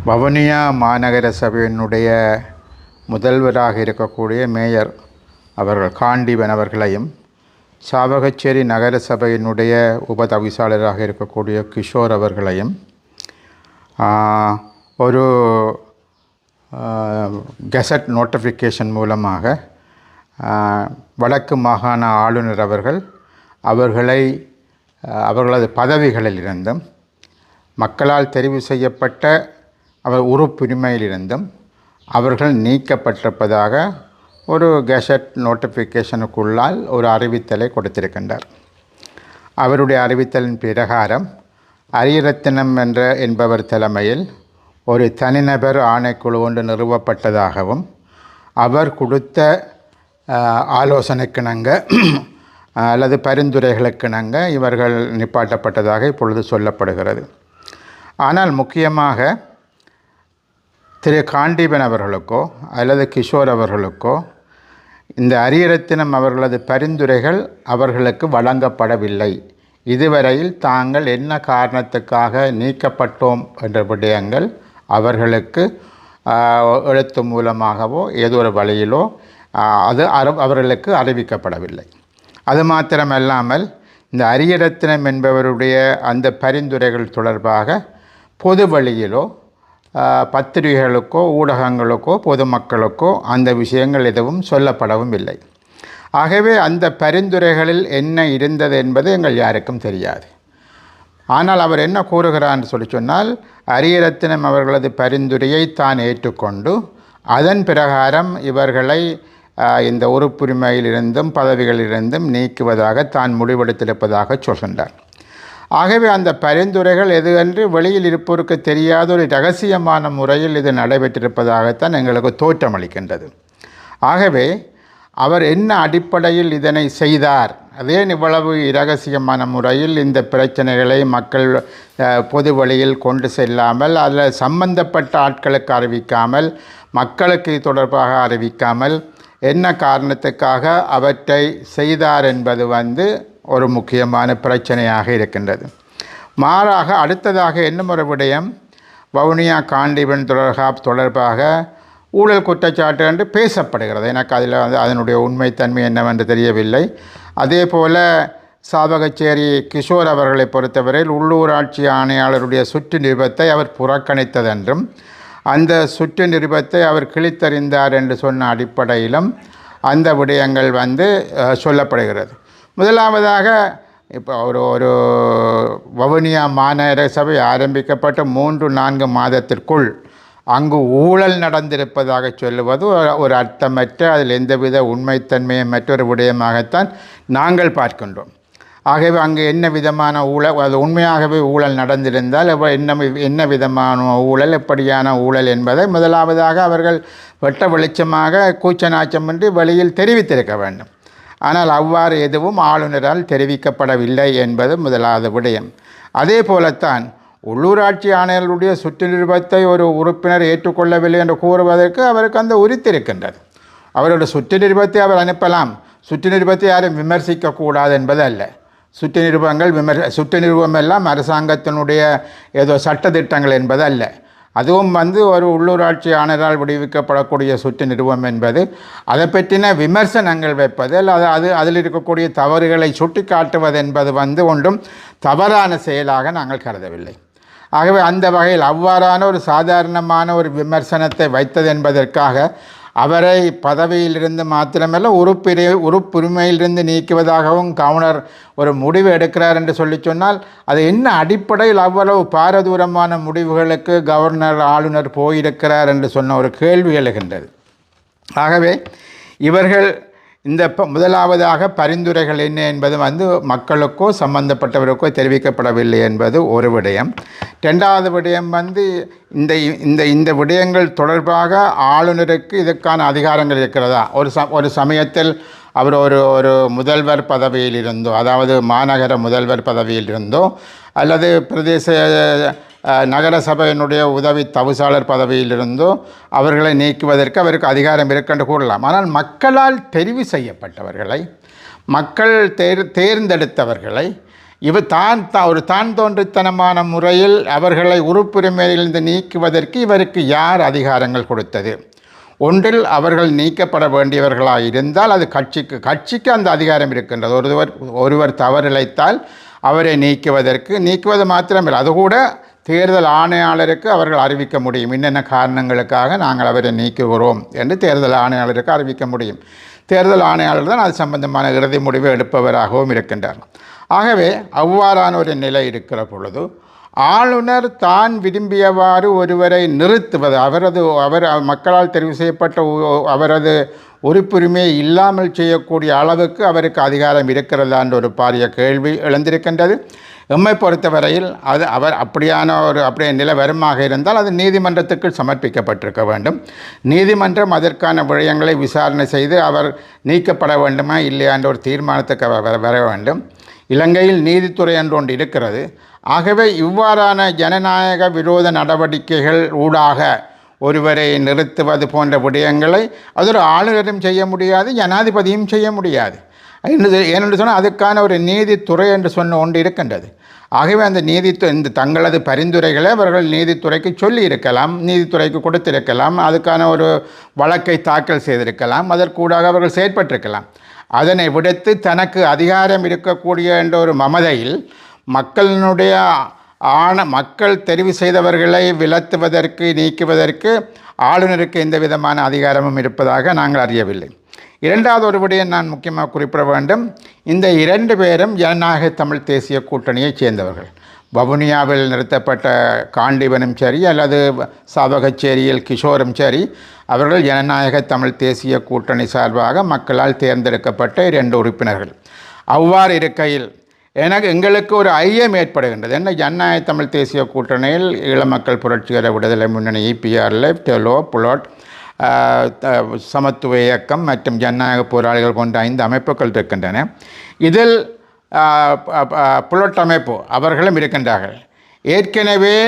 வவுனியா மாநகர சபையினுடைய முதல்வராக இருக்கக்கூடிய மேயர் அவர்கள் காண்டீபன் அவர்களையும், சாவகச்சேரி நகர சபையினுடைய உபதவிசாளராக இருக்கக்கூடிய கிஷோர் அவர்களையும் ஒரு கெசட் நோட்டிஃபிகேஷன் மூலமாக வடக்கு மாகாண ஆளுநர் அவர்களது பதவிகளில் இருந்தும் மக்களால் தெரிவு செய்யப்பட்ட உறுப்புரிமையிலிருந்தும் அவர்கள் நீக்கப்பட்டிருப்பதாக ஒரு கெசட் நோட்டிஃபிகேஷனுக்குள்ளால் ஒரு அறிவித்தலை கொடுத்திருக்கின்றார். அவருடைய அறிவித்தலின் பிரகாரம் அரியரத்தினம் என்பவர் தலைமையில் ஒரு தனிநபர் ஆணைக்குழு ஒன்று நிறுவப்பட்டதாகவும், அவர் கொடுத்த ஆலோசனைக்கிணங்க அல்லது பரிந்துரைகளுக்கிணங்க இவர்கள் நிப்பாட்டப்பட்டதாக இப்பொழுது சொல்லப்படுகிறது. ஆனால் முக்கியமாக திரு காண்டீபன் அவர்களுக்கோ அல்லது கிஷோர் அவர்களுக்கோ இந்த அரியரத்தினம் அவர்களது பரிந்துரைகள் அவர்களுக்கு வழங்கப்படவில்லை. இதுவரையில் தாங்கள் என்ன காரணத்துக்காக நீக்கப்பட்டோம் என்ற விடயங்கள் அவர்களுக்கு எழுத்து மூலமாகவோ ஏதோ ஒரு வழியிலோ அவர்களுக்கு அறிவிக்கப்படவில்லை. அது மாத்திரமல்லாமல் இந்த அரியரத்தினம் என்பவருடைய அந்த பரிந்துரைகள் தொடர்பாக பொது வழியிலோ பத்திரிகைகளுக்கோ ஊடகங்களுக்கோ பொதுமக்களுக்கோ அந்த விஷயங்கள் எதுவும் சொல்லப்படவும் இல்லை. ஆகவே அந்த பரிந்துரைகளில் என்ன இருந்தது என்பது எங்கள் யாருக்கும் தெரியாது. ஆனால் அவர் என்ன கூறுகிறான்னு சொன்னால், அரியரத்தினம் அவர்களது பரிந்துரையை தான் ஏற்றுக்கொண்டு அதன் பிரகாரம் இவர்களை இந்த உறுப்புரிமையிலிருந்தும் பதவிகளிலிருந்தும் நீக்குவதாக தான் முடிவெடுத்திருப்பதாக சொல்கின்றார். ஆகவே அந்த பரிந்துரைகள் எதுவென்று வெளியில் இருப்போருக்கு தெரியாத ஒரு இரகசியமான முறையில் இது நடைபெற்றிருப்பதாகத்தான் எங்களுக்கு தோற்றமளிக்கின்றது. ஆகவே அவர் என்ன அடிப்படையில் இதனை செய்தார், அதே இவ்வளவு இரகசியமான முறையில் இந்த பிரச்சனைகளை மக்கள் பொது வழியில் கொண்டு செல்லாமல், அதில் சம்பந்தப்பட்ட ஆட்களுக்கு அறிவிக்காமல், மக்களுக்கு தொடர்பாக அறிவிக்காமல் என்ன காரணத்துக்காக அவற்றை செய்தார் என்பது ஒரு முக்கியமான பிரச்சனையாக இருக்கின்றது. மாறாக அடுத்ததாக இன்னும் ஒரு விடயம், வவுனியா காண்டீபன் தொடர்பாக ஊழல் குற்றச்சாட்டு என்று பேசப்படுகிறது. எனக்கு அதில் அதனுடைய உண்மைத்தன்மை என்னவென்று தெரியவில்லை. அதே போல் சாவகச்சேரி கிஷோர் அவர்களை பொறுத்தவரையில் உள்ளூராட்சி ஆணையாளருடைய சுற்று நிருபத்தை அவர் புறக்கணித்ததென்றும், அந்த சுற்று நிருபத்தை அவர் கிழித்தறிந்தார் என்று சொன்ன அடிப்படையிலும் அந்த விடயங்கள் சொல்லப்படுகிறது. முதலாவதாக இப்போ ஒரு வவுனியா மாநகர சபை ஆரம்பிக்கப்பட்ட 3-4 மாதத்திற்குள் அங்கு ஊழல் நடந்திருப்பதாக சொல்லுவது ஒரு அர்த்தமற்ற, அதில் எந்தவித உண்மைத்தன்மையும் மற்றொரு விடயமாகத்தான் நாங்கள் பார்க்கின்றோம். ஆகவே அங்கு என்ன விதமான ஊழல், அது உண்மையாகவே ஊழல் நடந்திருந்தால் என்ன விதமான ஊழல், எப்படியான ஊழல் என்பதை முதலாவதாக அவர்கள் வெட்ட வெளிச்சமாக கூச்சநாச்சமின்றி வெளியில் தெரிவித்திருக்க வேண்டும். ஆனால் அவ்வாறு எதுவும் ஆளுநரால் தெரிவிக்கப்படவில்லை என்பது முதலாவது விடயம். அதே போலத்தான் உள்ளூராட்சி ஆணையர்களுடைய சுற்று நிருபத்தை ஒரு உறுப்பினர் ஏற்றுக்கொள்ளவில்லை என்று கூறுவதற்கு அவருக்கு அந்த உரித்திருக்கின்றது. அவருடைய சுற்று நிருபத்தை அவர் அனுப்பலாம், சுற்று நிருபத்தை யாரும் விமர்சிக்கக்கூடாது என்பது அல்ல. சுற்று நிருபம் எல்லாம் அரசாங்கத்தினுடைய ஏதோ சட்டத்திட்டங்கள் என்பது அல்ல. அதுவும் ஒரு உள்ளூராட்சி ஆணையரால் விடுவிக்கப்படக்கூடிய சுற்று நிருபம் என்பது அதை பற்றின விமர்சனங்கள் வைப்பது அதில் இருக்கக்கூடிய தவறுகளை சுட்டி காட்டுவது என்பது ஒன்றும் தவறான செயலாக நாங்கள் கருதவில்லை. ஆகவே அந்த வகையில் அவ்வாறான ஒரு சாதாரணமான ஒரு விமர்சனத்தை வைத்தது என்பதற்காக அவரை பதவியிலிருந்து மாத்திரமல்ல உறுப்புரிமையிலிருந்து நீக்குவதாகவும் கவர்னர் ஒரு முடிவு எடுக்கிறார் என்று சொன்னால், அது என்ன அடிப்படையில் அவ்வளவு பாரதூரமான முடிவுகளுக்கு ஆளுநர் போயிருக்கிறார் என்று சொன்ன ஒரு கேள்வி எழுகின்றது. ஆகவே இவர்கள் இந்த முதலாவதாக பரிந்துரைகள் என்ன என்பது மக்களுக்கோ சம்பந்தப்பட்டவருக்கோ தெரிவிக்கப்படவில்லை என்பது ஒரு விடயம். ரெண்டாவது விடயம் இந்த விடயங்கள் தொடர்பாக ஆளுநருக்கு இதற்கான அதிகாரங்கள் இருக்கிறதா? ஒரு சமயத்தில் அவர் ஒரு முதல்வர் பதவியில் இருந்தோ, அதாவது மாநகர முதல்வர் பதவியில் இருந்தோ அல்லது பிரதேச நகர சபையினுடைய உதவி தவிசாளர் பதவியிலிருந்தோ அவர்களை நீக்குவதற்கு அவருக்கு அதிகாரம் இருக்கென்று கூறலாம். ஆனால் மக்களால் தெரிவு செய்யப்பட்டவர்களை, மக்கள் தேர்ந்தெடுத்தவர்களை இவர் ஒரு தான் தோன்றித்தனமான முறையில் அவர்களை உறுப்புரிமையிலிருந்து நீக்குவதற்கு இவருக்கு யார் அதிகாரங்கள் கொடுத்தது? ஒன்றில் அவர்கள் நீக்கப்பட வேண்டியவர்களாக இருந்தால் அது கட்சிக்கு அந்த அதிகாரம் இருக்கின்றது. ஒருவர் தவறிழைத்தால் அவரை நீக்குவது மாத்திரமில்லை, அது கூட தேர்தல் ஆணையாளருக்கு அவர்கள் அறிவிக்க முடியும். என்னென்ன காரணங்களுக்காக நாங்கள் அவரை நீக்குகிறோம் என்று தேர்தல் ஆணையாளருக்கு அறிவிக்க முடியும். தேர்தல் ஆணையாளர் தான் அது சம்பந்தமான இறுதி முடிவை எடுப்பவராகவும் இருக்கின்றார். ஆகவே அவ்வாறான ஒரு நிலை இருக்கிற பொழுது ஆளுநர் தான் விரும்பியவாறு ஒருவரை நிறுத்துவது, அவர் மக்களால் தெரிவு செய்யப்பட்ட அவரது உறுப்புரிமையை இல்லாமல் செய்யக்கூடிய அளவுக்கு அவருக்கு அதிகாரம் இருக்கிறதா என்ற ஒரு பாரிய கேள்வி எழுந்திருக்கின்றது. எம்மை பொறுத்தவரையில் அவர் அப்படியே நிலை வருமாக இருந்தால் அது நீதிமன்றத்துக்கு சமர்ப்பிக்கப்பட்டிருக்க வேண்டும். நீதிமன்றம் அதற்கான விடயங்களை விசாரணை செய்து அவர் நீக்கப்பட வேண்டுமா இல்லையா என்ற ஒரு தீர்மானத்துக்கு வர வேண்டும். இலங்கையில் நீதித்துறை என்று ஒன்று இருக்கிறது. ஆகவே இவ்வாறான ஜனநாயக விரோத நடவடிக்கைகள் ஊடாக ஒருவரை நிறுத்துவது போன்ற விடயங்களை அது ஒரு ஆளுநரும் செய்ய முடியாது, ஜனாதிபதியும் செய்ய முடியாது. ஏனென்று சொன்னால் அதுக்கான ஒரு நீதித்துறை என்று சொன்ன ஒன்று இருக்கின்றது. ஆகவே அந்த இந்த தங்களது பரிந்துரைகளை அவர்கள் நீதித்துறைக்கு சொல்லி இருக்கலாம், நீதித்துறைக்கு கொடுத்திருக்கலாம், அதுக்கான ஒரு வழக்கை தாக்கல் செய்திருக்கலாம், அதற்கூடாக அவர்கள் செயற்பட்டிருக்கலாம். அதனை விடுத்து தனக்கு அதிகாரம் இருக்கக்கூடிய என்ற ஒரு மமதையில் மக்கள் தெரிவு செய்தவர்களை விலத்துவதற்கு நீக்குவதற்கு ஆளுநருக்கு எந்த விதமான அதிகாரமும் இருப்பதாக நாங்கள் அறியவில்லை. இரண்டாவது ஒரு விடயம் நான் முக்கியமாக குறிப்பிட வேண்டும். இந்த 2 பேரும் ஜனநாயக தமிழ் தேசிய கூட்டணியைச் சேர்ந்தவர்கள். வவுனியாவில் நிறுத்தப்பட்ட காண்டீபனும் சரி அல்லது சாவகச்சேரியில் கிஷோரும் சரி, அவர்கள் ஜனநாயக தமிழ் தேசிய கூட்டணி சார்பாக மக்களால் தேர்ந்தெடுக்கப்பட்ட 2 உறுப்பினர்கள். அவ்வாறு இருக்கையில் எங்களுக்கு ஒரு ஐயம் ஏற்படுகின்றது. என்ன, ஜனநாயக தமிழ் தேசிய கூட்டணியில் ஈழமக்கள் புரட்சிகர விடுதலை முன்னணி EPRL, டெலோ, புலோட், சமத்துவ இயக்கம் மற்றும் ஜனநாயக போராளிகள் போன்ற 5 அமைப்புகள் இருக்கின்றன. இதில் புலோட் அமைப்பு அவர்களும் இருக்கின்றார்கள். ஏற்கனவே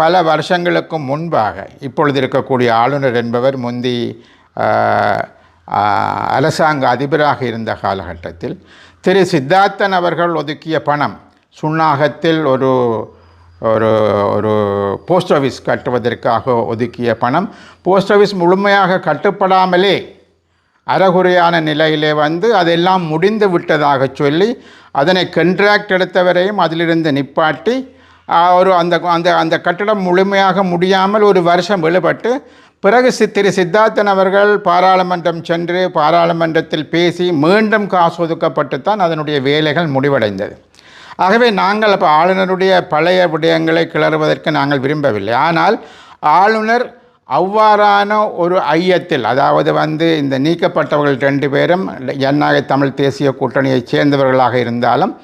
பல வருஷங்களுக்கு முன்பாக இப்பொழுது இருக்கக்கூடிய ஆளுநர் என்பவர் முந்தி அரசாங்க அதிபராக இருந்த காலகட்டத்தில் திரு சித்தார்த்தன் அவர்கள் ஒதுக்கிய பணம், சுன்னாகத்தில் ஒரு ஒரு போஸ்ட் ஆஃபீஸ் கட்டுவதற்காக ஒதுக்கிய பணம் போஸ்ட் ஆஃபீஸ் முழுமையாக கட்டுப்படாமலே அறகுறையான நிலையிலே அதெல்லாம் முடிந்து விட்டதாக சொல்லி அதனை கண்ட்ராக்ட் எடுத்தவரையும் அதிலிருந்து நிப்பாட்டி அந்த கட்டடம் முழுமையாக முடியாமல் ஒரு வருஷம் விழுபட்டு பிறகு திரு சித்தார்த்தன் அவர்கள் பாராளுமன்றம் சென்று பாராளுமன்றத்தில் பேசி மீண்டும் காசு ஒதுக்கப்பட்டுத்தான் அதனுடைய வேலைகள் முடிவடைந்தது. ஆகவே நாங்கள் இப்போ ஆளுநருடைய பழைய விடயங்களை கிளறுவதற்கு நாங்கள் விரும்பவில்லை. ஆனால் ஆளுநர் அவ்வாறான ஒரு ஐயத்தில், அதாவது இந்த நீக்கப்பட்டவர்கள் 2 பேரும் ஜனநாயக தமிழ் தேசிய கூட்டணியைச் சேர்ந்தவர்களாக இருந்தாலும்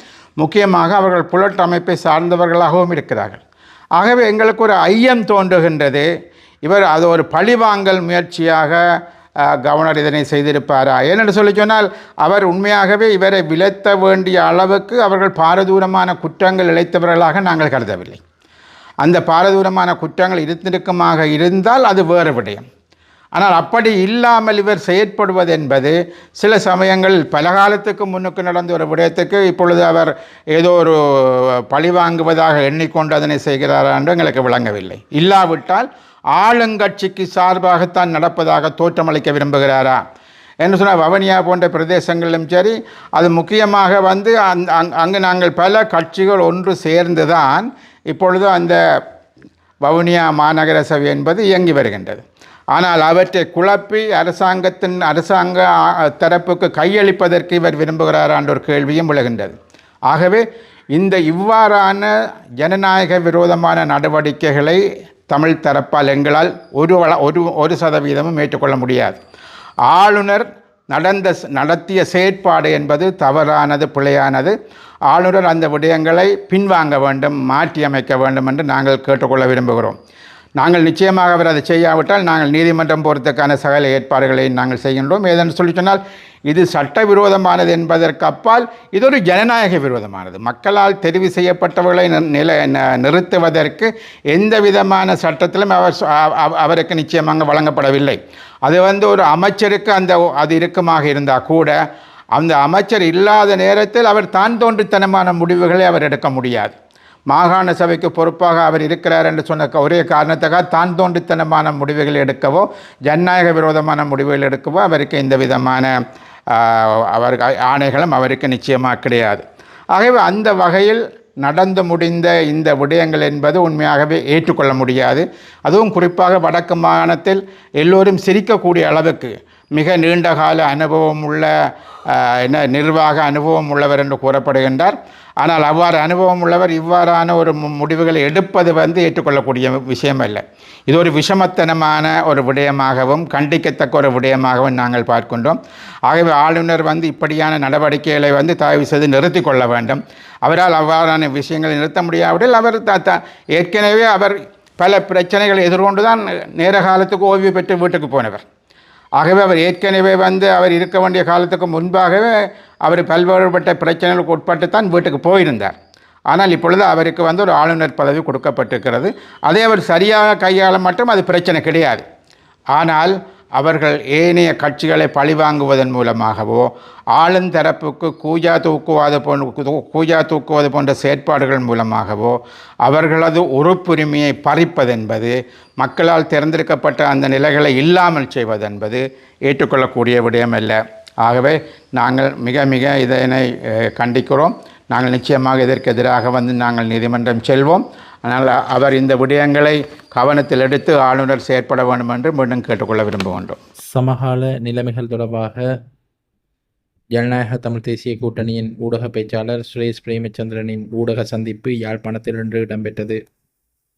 முக்கியமாக அவர்கள் புலட் அமைப்பை சார்ந்தவர்களாகவும் இருக்கிறார்கள். ஆகவே எங்களுக்கு ஒரு ஐயம் தோன்றுகின்றது, இவர் அது ஒரு பழிவாங்கல் முயற்சியாக கவர்னர் இதனை செய்திருப்பாரா? ஏனென்று சொன்னால் அவர் உண்மையாகவே இவரை விலத்த வேண்டிய அளவுக்கு அவர்கள் பாரதூரமான குற்றங்கள் இழைத்தவர்களாக நாங்கள் கருதவில்லை. அந்த பாரதூரமான குற்றங்கள் இருந்திருக்குமாக இருந்தால் அது வேறு விடயம். ஆனால் அப்படி இல்லாமல் இவர் செயற்படுவது என்பது சில சமயங்கள் பல காலத்துக்கு முன்னுக்கு நடந்த ஒரு விடயத்துக்கு இப்பொழுது அவர் ஏதோ ஒரு பழிவாங்குவதாக எண்ணிக்கொண்டு அதனை செய்கிறாரா என்று எங்களுக்கு விளங்கவில்லை. இல்லாவிட்டால் ஆளுங்கட்சிக்கு சார்பாகத்தான் நடப்பதாக தோற்றமளிக்க விரும்புகிறாரா என்று சொன்னால் வவுனியா போன்ற பிரதேசங்களிலும் சரி, அது முக்கியமாக அங்கு நாங்கள் பல கட்சிகள் ஒன்று சேர்ந்துதான் இப்பொழுது அந்த வவுனியா மாநகர சபை என்பது இயங்கி வருகின்றது. ஆனால் அவற்றை குழப்பி அரசாங்க தரப்புக்கு கையளிப்பதற்கு இவர் விரும்புகிறாரா என்ற ஒரு கேள்வியும் விழுகின்றது. ஆகவே இவ்வாறான ஜனநாயக விரோதமான நடவடிக்கைகளை தமிழ் தரப்பால் எங்களால் 1% ஏற்றுக்கொள்ள முடியாது. ஆளுநர் நடத்திய செயற்பாடு என்பது தவறானது, பிழையானது. ஆளுநர் அந்த விடயங்களை பின்வாங்க வேண்டும், மாற்றி அமைக்க வேண்டும் என்று நாங்கள் கேட்டுக்கொள்ள விரும்புகிறோம். நாங்கள் நிச்சயமாக அவர் அதை செய்யாவிட்டால் நாங்கள் நீதிமன்றம் போகிறதுக்கான சகல ஏற்பாடுகளை நாங்கள் செய்கின்றோம். ஏதென்று சொன்னால் இது சட்டவிரோதமானது என்பதற்கு அப்பால் இது ஒரு ஜனநாயக விரோதமானது. மக்களால் தெரிவு செய்யப்பட்டவர்களை நிறுத்துவதற்கு எந்த விதமான சட்டத்திலும் அவருக்கு நிச்சயமாக வழங்கப்படவில்லை. அது ஒரு அமைச்சருக்கு அது இருக்குமாக இருந்தால் கூட அந்த அமைச்சர் இல்லாத நேரத்தில் அவர் தான் தோன்றித்தனமான முடிவுகளை அவர் எடுக்க முடியாது. மாகாண சபைக்கு பொறுப்பாக அவர் இருக்கிறார் என்று சொன்ன ஒரே காரணத்துக்காக தான் தோன்றித்தனமான முடிவுகள் எடுக்கவோ ஜனநாயக விரோதமான முடிவுகள் எடுக்கவோ அவருக்கு எந்த விதமான ஆணைகளும் அவருக்கு நிச்சயமாக கிடையாது. ஆகவே அந்த வகையில் நடந்து முடிந்த இந்த விடயங்கள் என்பது உண்மையாகவே ஏற்றுக்கொள்ள முடியாது. அதுவும் குறிப்பாக வடக்கு மாகாணத்தில் எல்லோரும் சிரிக்கக்கூடிய அளவுக்கு மிக நீண்ட கால அனுபவம் உள்ள நிர்வாக அனுபவம் உள்ளவர் என்று கூறப்படுகின்றார். ஆனால் அவ்வாறு அனுபவம் உள்ளவர் இவ்வாறான ஒரு முடிவுகளை எடுப்பது ஏற்றுக்கொள்ளக்கூடிய விஷயம் அல்ல. இது ஒரு விஷமத்தனமான ஒரு விடயமாகவும் கண்டிக்கத்தக்க ஒரு விடயமாகவும் நாங்கள் பார்க்கின்றோம். ஆகவே ஆளுநர் இப்படியான நடவடிக்கைகளை தயவு செய்து நிறுத்தி கொள்ள வேண்டும். அவரால் அவ்வாறான விஷயங்களை நிறுத்த முடியாவிடில் அவர் ஏற்கனவே அவர் பல பிரச்சனைகளை எதிர்கொண்டு தான் நேர காலத்துக்கு ஓய்வு பெற்று வீட்டுக்கு போனவர். ஆகவே அவர் ஏற்கனவே அவர் இருக்க வேண்டிய காலத்துக்கு முன்பாகவே அவர் பல்வேறுபட்ட பிரச்சனைகளுக்கு உட்பட்டு தான் வீட்டுக்கு போயிருந்தார். ஆனால் இப்பொழுது அவருக்கு ஒரு ஆளுநர் பதவி கொடுக்கப்பட்டிருக்கிறது. அதை அவர் சரியாக கையாள மட்டும் அது பிரச்சனை கிடையாது. ஆனால் அவர்கள் ஏனைய கட்சிகளை பழிவாங்குவதன் மூலமாகவோ ஆளுந்தரப்புக்கு கூஜா தூக்குவது போன்ற செயற்பாடுகள் மூலமாகவோ அவர்களது உறுப்புரிமையை பறிப்பதென்பது, மக்களால் தேர்ந்தெடுக்கப்பட்ட அந்த நிலைகளை இல்லாமல் செய்வதென்பது ஏற்றுக்கொள்ளக்கூடிய விடயமல்ல. ஆகவே நாங்கள் மிக மிக இதனை கண்டிக்கிறோம். நாங்கள் நிச்சயமாக இதற்கு எதிராக நாங்கள் நீதிமன்றம் செல்வோம். ஆனால் அவர் இந்த விடயங்களை கவனத்தில் எடுத்து ஆளுநர் செயற்பட வேண்டும் என்று மீண்டும் கேட்டுக்கொள்ள விரும்புகின்றோம். சமகால நிலைமைகள் தொடர்பாக ஜனநாயக தமிழ் தேசிய கூட்டணியின் ஊடக பேச்சாளர் சுரேஷ் பிரேமச்சந்திரனின் ஊடக சந்திப்பு யாழ்ப்பாணத்தில் இன்று இடம்பெற்றது.